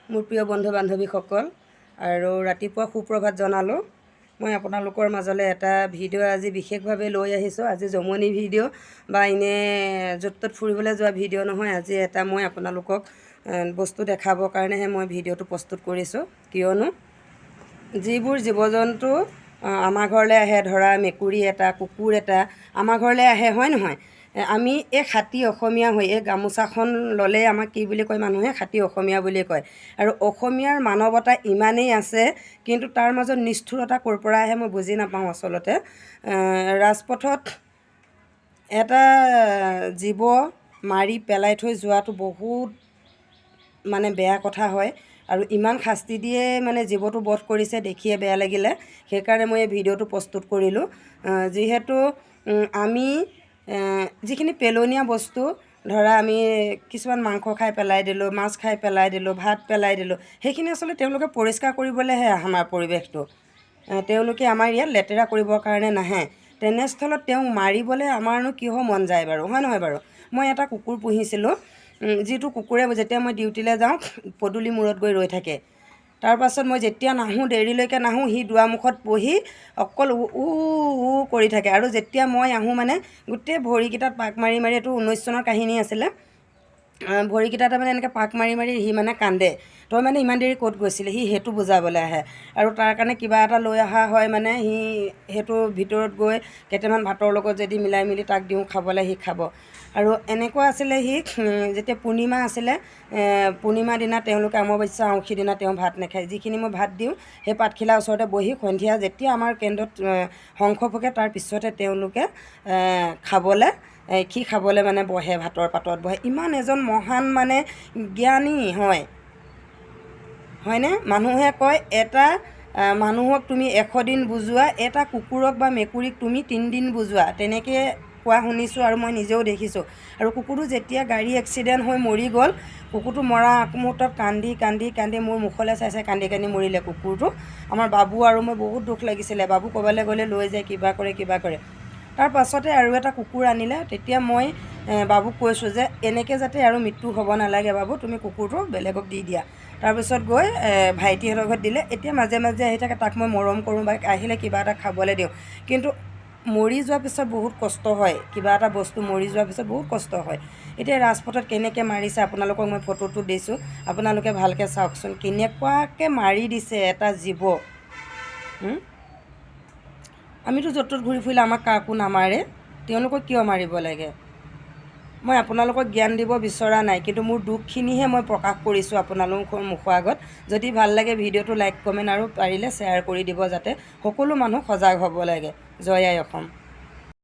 মোৰ প্ৰিয় বন্ধু বান্ধৱীসকল আৰু ৰাতিপুৱা সুপ্ৰভাত জনালোঁ। মই আপোনালোকৰ মাজলৈ এটা ভিডিঅ' আজি বিশেষভাৱে লৈ আহিছোঁ। আজি জমনি ভিডিঅ' বা এনে য'ত ত'ত ফুৰিবলৈ যোৱা ভিডিঅ' নহয়। আজি এটা মই আপোনালোকক বস্তু দেখাবৰ কাৰণেহে মই ভিডিঅ'টো প্ৰস্তুত কৰিছোঁ। কিয়নো যিবোৰ জীৱ জন্তু আমাৰ ঘৰলৈ আহে, ধৰা মেকুৰী এটা, কুকুৰ এটা আমাৰ ঘৰলৈ আহে, হয় নহয়? আমি এই খাটি অসমীয়া হৈ এই গামোচাখন ল'লেই আমাক কি বুলি কয়, মানুহে খাটি অসমীয়া বুলি কয়। আৰু অসমীয়াৰ মানৱতা ইমানেই আছে, কিন্তু তাৰ মাজত নিষ্ঠুৰতা ক'ৰ পৰা আহে মই বুজি নাপাওঁ আচলতে। ৰাজপথত এটা জীৱ মাৰি পেলাই থৈ যোৱাটো বহুত মানে বেয়া কথা হয়। আৰু ইমান শাস্তি দিয়ে মানে জীৱটো বধ কৰিছে, দেখিয়ে বেয়া লাগিলে। সেইকাৰণে মই এই ভিডিঅ'টো প্ৰস্তুত কৰিলোঁ। যিহেতু আমি যিখিনি পেলনীয়া বস্তু, ধৰা আমি কিছুমান মাংস খাই পেলাই দিলোঁ, মাছ খাই পেলাই দিলোঁ, ভাত পেলাই দিলোঁ, সেইখিনি আচলতে তেওঁলোকে পৰিষ্কাৰ কৰিবলৈহে আমাৰ পৰিৱেশটো। তেওঁলোকে আমাৰ ইয়াত লেতেৰা কৰিবৰ কাৰণে নাহে। তেনেস্থলত তেওঁক মাৰিবলৈ আমাৰনো কিহৰ মন যায় বাৰু, হয় নহয় বাৰু? মই এটা কুকুৰ পুহিছিলোঁ, যিটো কুকুৰে যেতিয়া মই ডিউটিলৈ যাওঁ পদূলি মূৰত গৈ ৰৈ থাকে। তাৰপাছত মই যেতিয়া নাহোঁ, দেৰিলৈকে নাহোঁ, সি দুৱাৰমুখত বহি অকল উ কৰি থাকে। আৰু যেতিয়া মই আহোঁ মানে গোটেই ভৰিকেইটাত পাক মাৰি মাৰি, এইটো 19 চনৰ কাহিনী আছিলে, ভৰিকেইটাতে মানে এনেকৈ পাক মাৰি মাৰি সি মানে কান্দে। তই মানে ইমান দেৰি ক'ত গৈছিলে, সি সেইটো বুজাবলৈ আহে। আৰু তাৰ কাৰণে কিবা এটা লৈ অহা হয়, মানে সি সেইটো ভিতৰত গৈ কেইটামান ভাতৰ লগত যদি মিলাই মিলি তাক দিওঁ খাবলৈ, সি খাব। আৰু এনেকুৱা আছিলে, সি যেতিয়া পূৰ্ণিমা আছিলে, পূৰ্ণিমাৰ দিনা তেওঁলোকে অমাৱস্যা আঁউসী দিনা তেওঁ ভাত নাখায়। যিখিনি মই ভাত দিওঁ সেই পাতখিলাৰ ওচৰতে বহি সন্ধিয়া যেতিয়া আমাৰ কেন্দ্ৰত শংখ ফুকে, তাৰ পিছতে তেওঁলোকে খাবলৈ মানে বহে, ভাতৰ পাতত বহে। ইমান এজন মহান মানে জ্ঞানী হয়, হয়নে? মানুহে কয় এটা মানুহক তুমি 100 দিন বুজোৱা, এটা কুকুৰক বা মেকুৰীক তুমি 3 দিন বুজোৱা, তেনেকৈ কোৱা শুনিছোঁ আৰু মই নিজেও দেখিছোঁ। আৰু কুকুৰটো যেতিয়া গাড়ী এক্সিডেণ্ট হৈ মৰি গ'ল, কুকুৰটো মৰা আগমুহূৰ্তত কান্দি কান্দি কান্দি মোৰ মুখলৈ চাই চাই কান্দি কান্দি মৰিলে কুকুৰটো। আমাৰ বাবু আৰু মই বহুত দুখ লাগিছিলে। বাবু ক'ৰবালৈ গ'লে লৈ যায়, কিবা কৰে। তাৰ পাছতে আৰু এটা কুকুৰ আনিলে। তেতিয়া মই বাবুক কৈছোঁ যে এনেকৈ যাতে আৰু মৃত্যু হ'ব নালাগে বাবু, তুমি কুকুৰটো বেলেগক দি দিয়া। তাৰপিছত গৈ ভাইটিহঁতৰ ঘৰত দিলে। এতিয়া মাজে মাজে আহি থাকে, তাক মই মৰম কৰোঁ বা আহিলে কিবা এটা খাবলৈ দিওঁ। কিন্তু মৰি যোৱাৰ পিছত বহুত কষ্ট হয়, কিবা এটা বস্তু মৰি যোৱাৰ পিছত বহুত কষ্ট হয়। এতিয়া ৰাজপথত কেনেকৈ মাৰিছে, আপোনালোকক মই ফটোটো দিছোঁ, আপোনালোকে ভালকৈ চাওকচোন, কেনেকুৱাকৈ মাৰি দিছে এটা জীৱ। আমিতো য'ত ত'ত ঘূৰি ফুৰিলে আমাক কাকো নামাৰে, তেওঁলোকক কিয় মাৰিব লাগে? মই আপোনালোকক জ্ঞান দিব বিচৰা নাই, কিন্তু মোৰ দুখখিনিহে মই প্ৰকাশ কৰিছোঁ আপোনালোকৰ মুখৰ আগত। যদি ভাল লাগে ভিডিঅ'টো লাইক, কমেণ্ট আৰু পাৰিলে শ্বেয়াৰ কৰি দিব, যাতে সকলো মানুহ সজাগ হ'ব লাগে। জয় আই অসম।